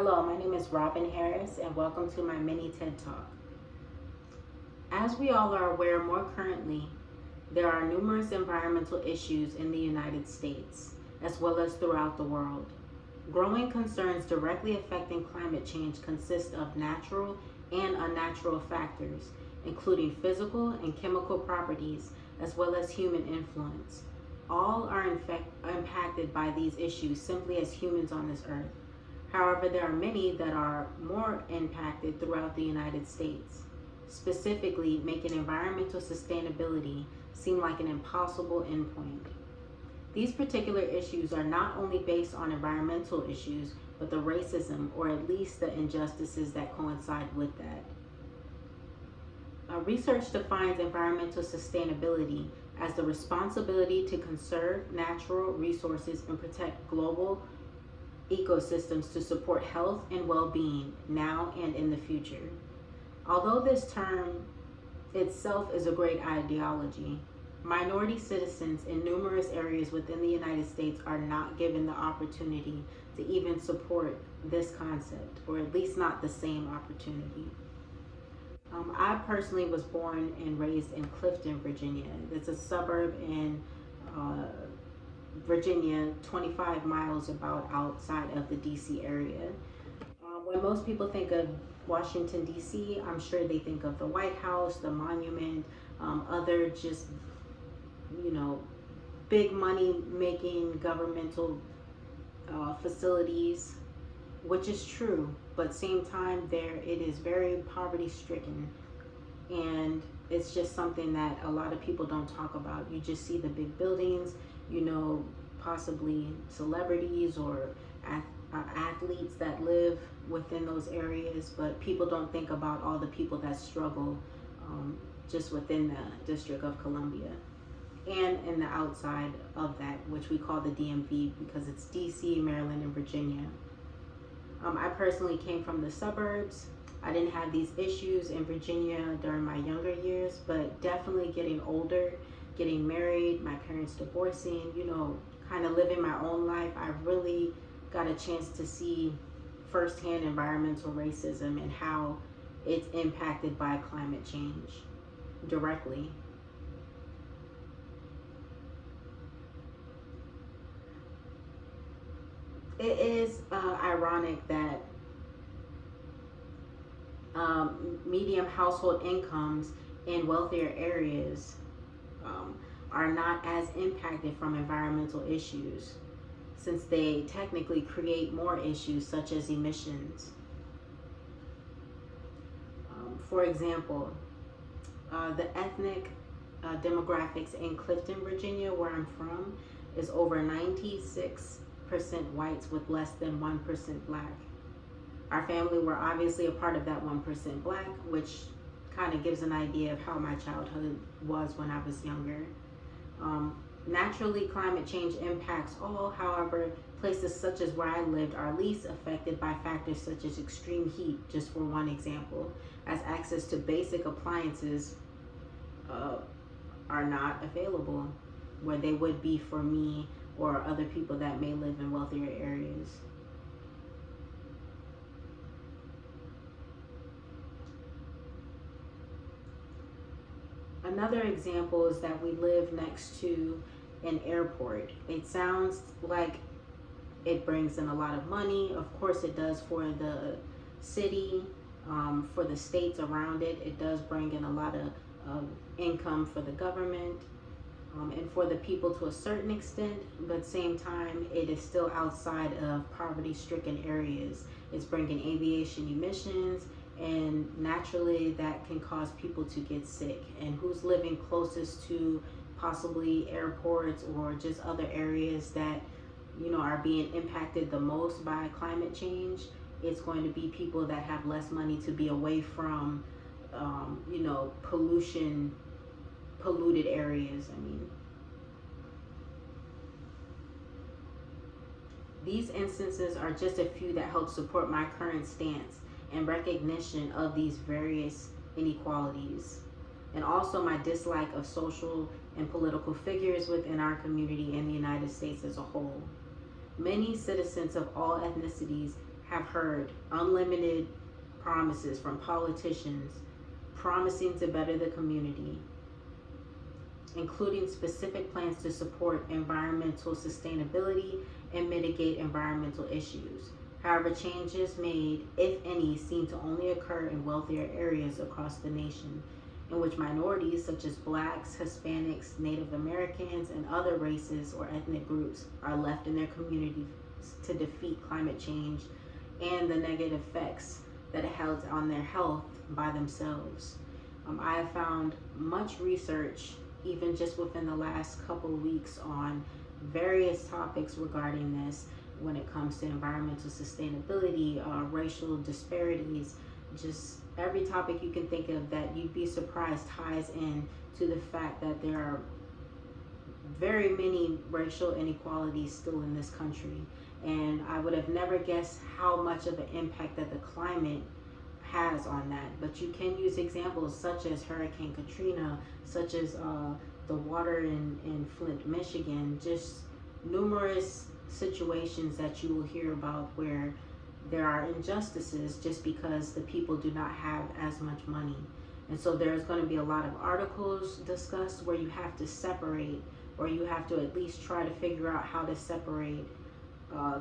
Hello, my name is Robin Harris, and welcome to my mini TED Talk. As we all are aware more currently, there are numerous environmental issues in the United States, as well as throughout the world. Growing concerns directly affecting climate change consist of natural and unnatural factors, including physical and chemical properties, as well as human influence. All are impacted by these issues simply as humans on this earth. However, there are many that are more impacted throughout the United States, specifically making environmental sustainability seem like an impossible endpoint. These particular issues are not only based on environmental issues, but the racism or at least the injustices that coincide with that. Research defines environmental sustainability as the responsibility to conserve natural resources and protect global ecosystems to support health and well-being now and in the future. Although this term itself is a great ideology, minority citizens in numerous areas within the United States are not given the opportunity to even support this concept, or at least not the same opportunity. I personally was born and raised in Clifton, Virginia. It's a suburb in uh, Virginia, 25 miles about outside of the DC area. When most people think of Washington, D.C., I'm sure they think of the White House, the monument, other just, you know, big money making governmental facilities, which is true, but same time there it is very poverty stricken, and it's just something that a lot of people don't talk about. You just see the big buildings, you know, possibly celebrities or athletes that live within those areas, but people don't think about all the people that struggle just within the District of Columbia and in the outside of that, which we call the DMV because it's DC, Maryland, and Virginia. I personally came from the suburbs. I didn't have these issues in Virginia during my younger years, but definitely getting older, getting married, my parents divorcing, you know, kind of living my own life, I really got a chance to see firsthand environmental racism and how it's impacted by climate change directly. It is ironic that medium household incomes in wealthier areas are not as impacted from environmental issues, since they technically create more issues such as emissions. For example, the ethnic demographics in Clifton, Virginia, where I'm from, is over 96% whites with less than 1% black. Our family were obviously a part of that 1% black, which kind of gives an idea of how my childhood was when I was younger. Naturally, climate change impacts all. However, places such as where I lived are least affected by factors such as extreme heat, just for one example, as access to basic appliances uh, are not available where they would be for me or other people that may live in wealthier areas. Another example is that we live next to an airport. It sounds like it brings in a lot of money. Of course, it does for the city, for the states around it. It does bring in a lot of income for the government and for the people to a certain extent, but same time, it is still outside of poverty-stricken areas. It's bringing aviation emissions, and naturally that can cause people to get sick. And who's living closest to possibly airports or just other areas that, you know, are being impacted the most by climate change? It's going to be people that have less money to be away from, you know, polluted areas. I mean, these instances are just a few that help support my current stance and recognition of these various inequalities, and also my dislike of social and political figures within our community and the United States as a whole. Many citizens of all ethnicities have heard unlimited promises from politicians promising to better the community, including specific plans to support environmental sustainability and mitigate environmental issues. However, changes made, if any, seem to only occur in wealthier areas across the nation, in which minorities such as blacks, Hispanics, Native Americans, and other races or ethnic groups are left in their communities to defeat climate change and the negative effects that it has on their health by themselves. I have found much research, even just within the last couple of weeks, on various topics regarding this when it comes to environmental sustainability, racial disparities, just every topic you can think of that you'd be surprised ties in to the fact that there are very many racial inequalities still in this country. And I would have never guessed how much of an impact that the climate has on that. But you can use examples such as Hurricane Katrina, such as the water in Flint, Michigan, just numerous situations that you will hear about where there are injustices just because the people do not have as much money. And so there's going to be a lot of articles discussed where you have to separate, or you have to at least try to figure out how to separate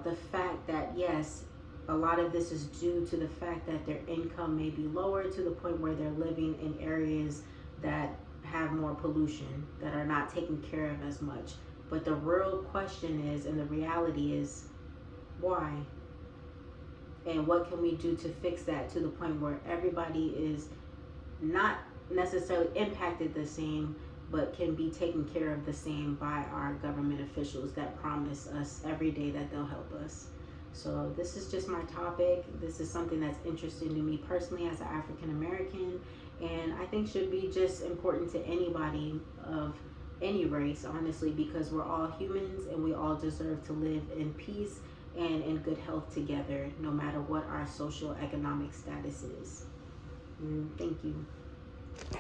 the fact that, yes, a lot of this is due to the fact that their income may be lower to the point where they're living in areas that have more pollution, that are not taken care of as much. But the real question is, and the reality is, why? And what can we do to fix that to the point where everybody is not necessarily impacted the same, but can be taken care of the same by our government officials that promise us every day that they'll help us. So this is just my topic. This is something that's interesting to me personally as an African American, and I think should be just important to anybody of any race, honestly, because we're all humans and we all deserve to live in peace and in good health together, no matter what our social economic status is. Thank you.